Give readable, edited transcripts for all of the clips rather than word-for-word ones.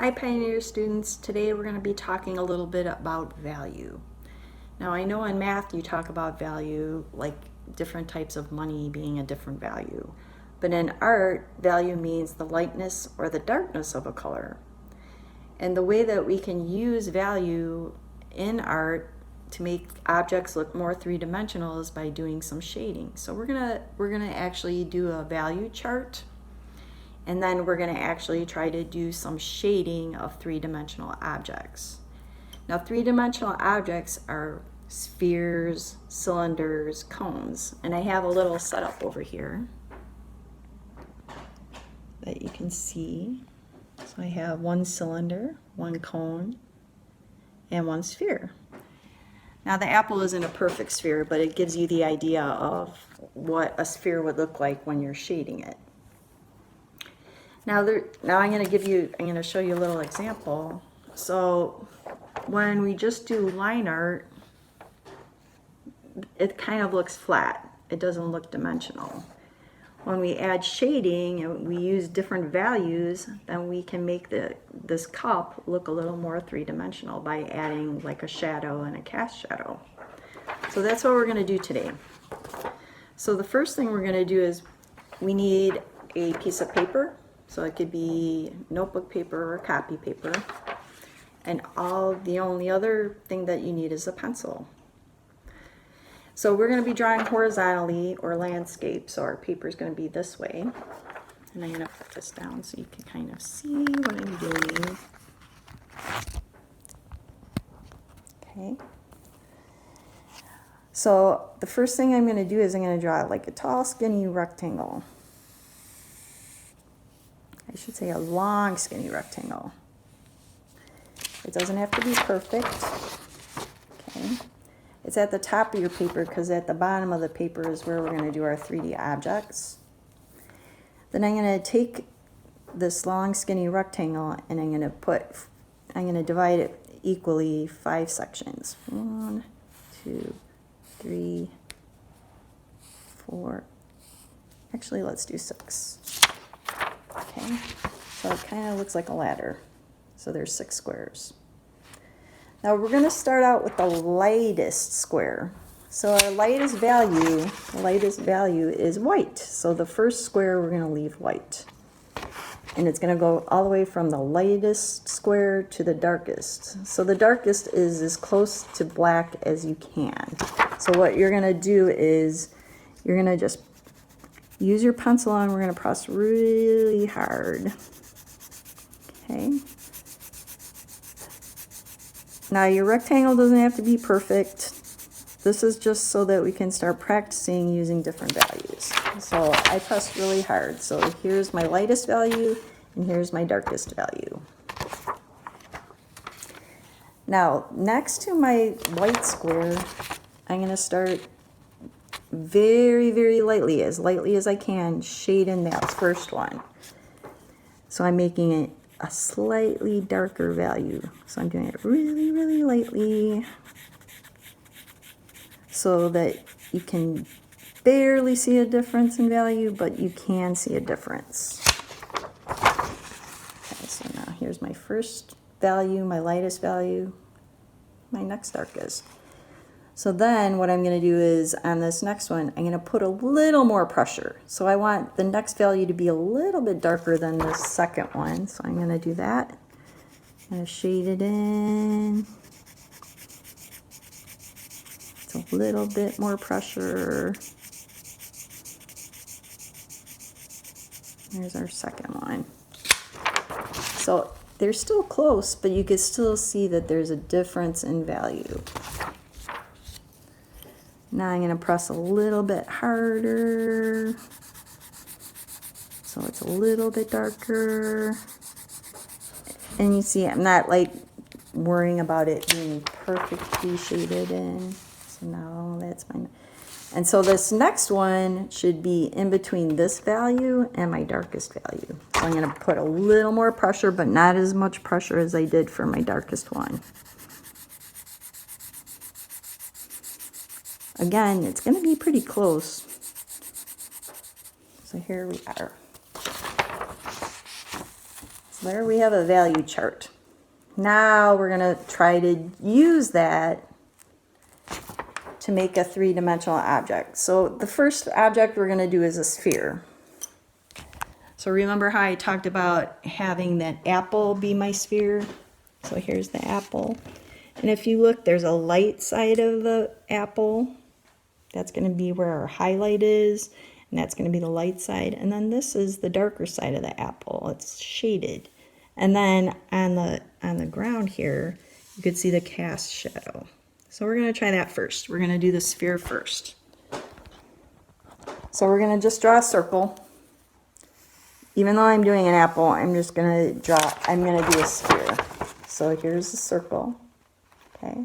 Hi Pioneer students, today we're going to be talking a little bit about value. Now I know in math you talk about value like different types of money being a different value, but in art value means the lightness or the darkness of a color. And the way that we can use value in art to make objects look more three-dimensional is by doing some shading. So we're gonna actually do a value chart. And then we're going to actually try to do some shading of three-dimensional objects. Now, three-dimensional objects are spheres, cylinders, cones. And I have a little setup over here that you can see. So I have one cylinder, one cone, and one sphere. Now, the apple isn't a perfect sphere, but it gives you the idea of what a sphere would look like when you're shading it. Now I'm going to show you a little example. So when we just do line art, it kind of looks flat. It doesn't look dimensional. When we add shading and we use different values, then we can make this cup look a little more three-dimensional by adding like a shadow and a cast shadow. So that's what we're going to do today. So the first thing we're going to do is we need a piece of paper. So it could be notebook paper or copy paper. And the only other thing that you need is a pencil. So we're going to be drawing horizontally or landscape. So our paper is going to be this way. And I'm going to put this down so you can kind of see what I'm doing. Okay. So the first thing I'm going to do is I'm going to draw like a tall, skinny rectangle. I should say a long, skinny rectangle. It doesn't have to be perfect. Okay. It's at the top of your paper because at the bottom of the paper is where we're going to do our 3D objects. Then I'm going to take this long, skinny rectangle and I'm going to divide it equally 5 sections. 1, 2, 3, 4. Actually, let's do 6. Okay, so it kind of looks like a ladder. So there's 6 squares. Now we're going to start out with the lightest square. So our lightest value is white. So the first square we're going to leave white. And it's going to go all the way from the lightest square to the darkest. So the darkest is as close to black as you can. So what you're going to do is you're going to just use your pencil and we're going to press really hard. Okay. Now your rectangle doesn't have to be perfect. This is just so that we can start practicing using different values. So I pressed really hard. So here's my lightest value and here's my darkest value. Now next to my white square, I'm going to start very, very lightly as I can, shade in that first one. So I'm making it a slightly darker value. So I'm doing it really, really lightly so that you can barely see a difference in value, but you can see a difference. Okay, so now here's my first value, my lightest value, my next darkest. So then what I'm going to do is on this next one, I'm going to put a little more pressure. So I want the next value to be a little bit darker than the second one. So I'm going to do that. I'm going to shade it in. It's a little bit more pressure. There's our second one. So they're still close, but you can still see that there's a difference in value. Now I'm going to press a little bit harder, so it's a little bit darker. And you see I'm not like worrying about it being perfectly shaded in. So now that's mine. And so this next one should be in between this value and my darkest value. So I'm going to put a little more pressure, but not as much pressure as I did for my darkest one. Again, it's going to be pretty close. So here we are. There we have a value chart. Now we're going to try to use that to make a three-dimensional object. So the first object we're going to do is a sphere. So remember how I talked about having that apple be my sphere? So here's the apple. And if you look, there's a light side of the apple. That's going to be where our highlight is. And that's going to be the light side. And then this is the darker side of the apple. It's shaded. And then on the ground here, you could see the cast shadow. So we're going to try that first. We're going to do the sphere first. So we're going to just draw a circle. Even though I'm doing an apple, I'm going to do a sphere. So here's the circle. Okay.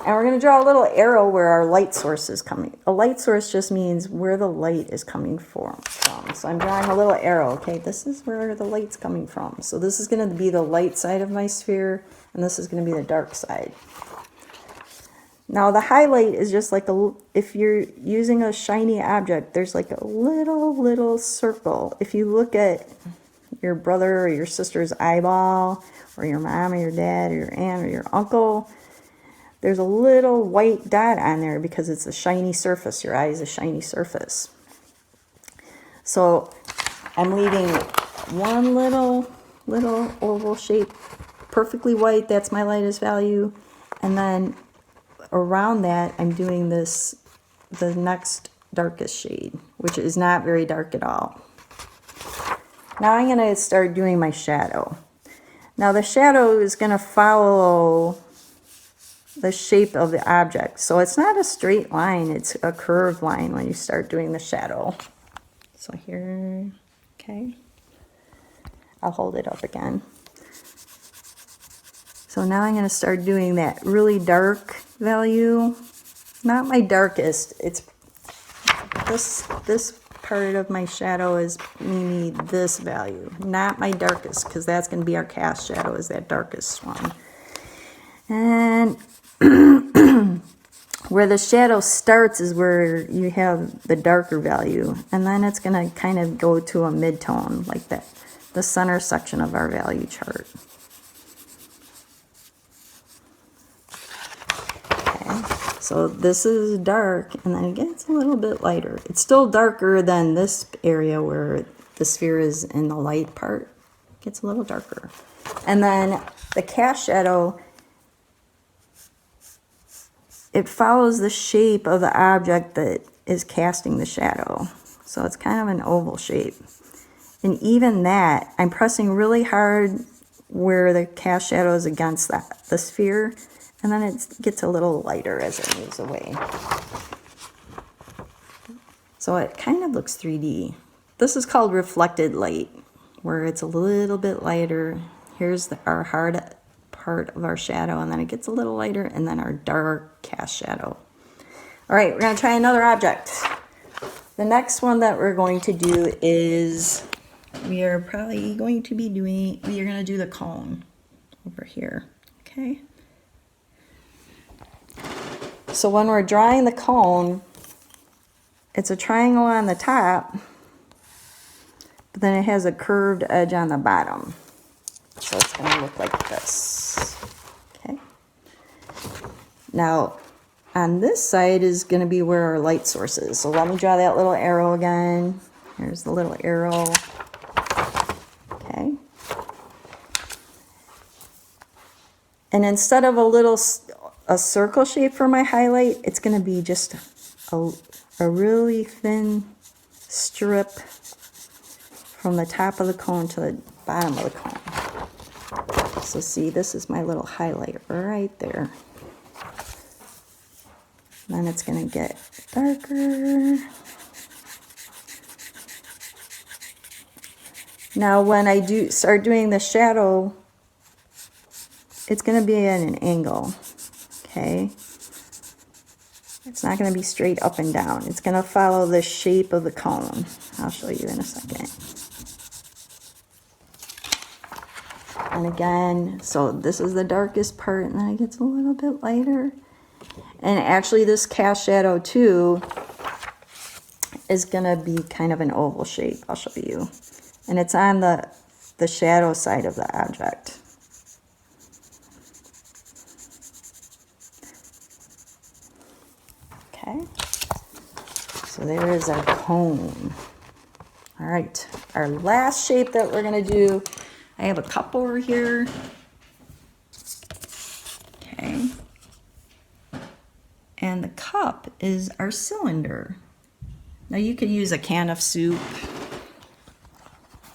And we're going to draw a little arrow where our light source is coming. A light source just means where the light is coming from. So I'm drawing a little arrow. Okay, this is where the light's coming from. So this is going to be the light side of my sphere, and this is going to be the dark side. Now the highlight is just like if you're using a shiny object, there's like a little circle. If you look at your brother or your sister's eyeball, or your mom or your dad or your aunt or your uncle, there's a little white dot on there because it's a shiny surface. Your eye is a shiny surface. So I'm leaving one little oval shape, perfectly white. That's my lightest value. And then around that, I'm doing the next darkest shade, which is not very dark at all. Now I'm going to start doing my shadow. Now the shadow is going to follow the shape of the object. So it's not a straight line, it's a curved line when you start doing the shadow. So here, okay. I'll hold it up again. So now I'm going to start doing that really dark value. Not my darkest, it's this part of my shadow is maybe this value, not my darkest, because that's going to be our cast shadow, is that darkest one. And where the shadow starts is where you have the darker value, and then it's going to kind of go to a mid-tone like that, the center section of our value chart. So this is dark, and then it gets a little bit lighter. It's still darker than this area where the sphere is in the light part. It gets a little darker. And then the cast shadow, it follows the shape of the object that is casting the shadow. So it's kind of an oval shape. And even that, I'm pressing really hard where the cast shadow is against the sphere. And then it gets a little lighter as it moves away. So it kind of looks 3D. This is called reflected light, where it's a little bit lighter. Here's our hard part of our shadow, and then it gets a little lighter, and then our dark cast shadow. All right, we're going to try another object. The next one that we're going to do is, we are going to do the cone over here, okay? So when we're drawing the cone, it's a triangle on the top, but then it has a curved edge on the bottom. So it's going to look like this. Okay. Now, on this side is going to be where our light source is. So let me draw that little arrow again. Here's the little arrow. Okay. And instead of a circle shape for my highlight, it's going to be just a really thin strip from the top of the cone to the bottom of the cone. So see, this is my little highlight right there. Then it's going to get darker. Now when I start doing the shadow, it's going to be at an angle. Okay, it's not going to be straight up and down. It's going to follow the shape of the cone. I'll show you in a second. And again, so this is the darkest part, and then it gets a little bit lighter. And actually this cast shadow too is going to be kind of an oval shape. I'll show you. And it's on the the shadow side of the object. Okay, so there is our cone. All right, our last shape that we're gonna do, I have a cup over here. Okay, and the cup is our cylinder. Now you could use a can of soup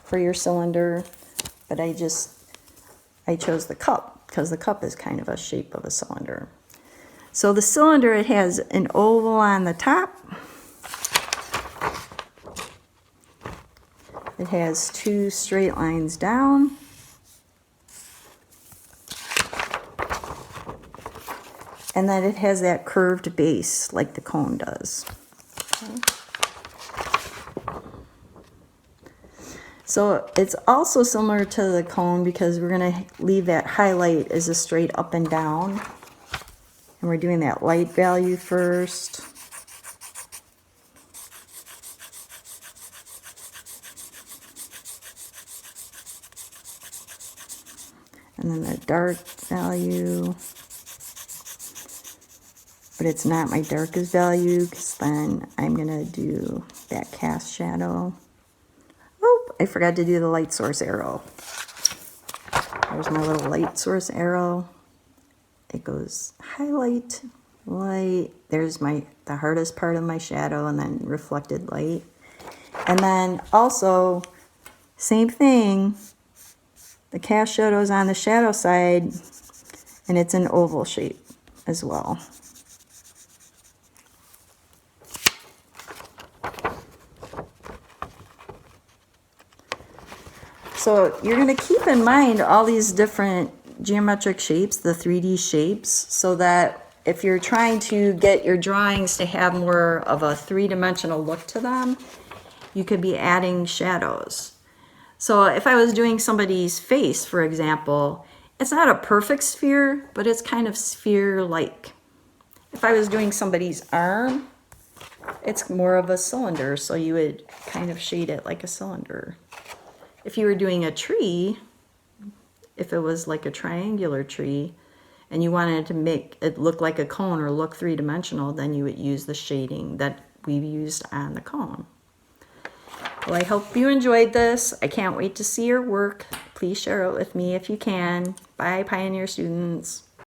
for your cylinder, but I chose the cup because the cup is kind of a shape of a cylinder. So the cylinder, it has an oval on the top. It has two straight lines down. And then it has that curved base like the cone does. Okay. So it's also similar to the cone because we're going to leave that highlight as a straight up and down. And we're doing that light value first. And then the dark value. But it's not my darkest value because then I'm going to do that cast shadow. Oh, I forgot to do the light source arrow. There's my little light source arrow. It goes highlight, light. There's the hardest part of my shadow, and then reflected light. And then also, same thing, the cast shadow's on the shadow side, and it's an oval shape as well. So you're going to keep in mind all these different geometric shapes, the 3D shapes, so that if you're trying to get your drawings to have more of a three-dimensional look to them, you could be adding shadows. So if I was doing somebody's face, for example, it's not a perfect sphere, but it's kind of sphere-like. If I was doing somebody's arm, it's more of a cylinder, so you would kind of shade it like a cylinder. If you were doing a tree, if it was like a triangular tree, and you wanted to make it look like a cone or look three-dimensional, then you would use the shading that we've used on the cone. Well, I hope you enjoyed this. I can't wait to see your work. Please share it with me if you can. Bye, Pioneer students.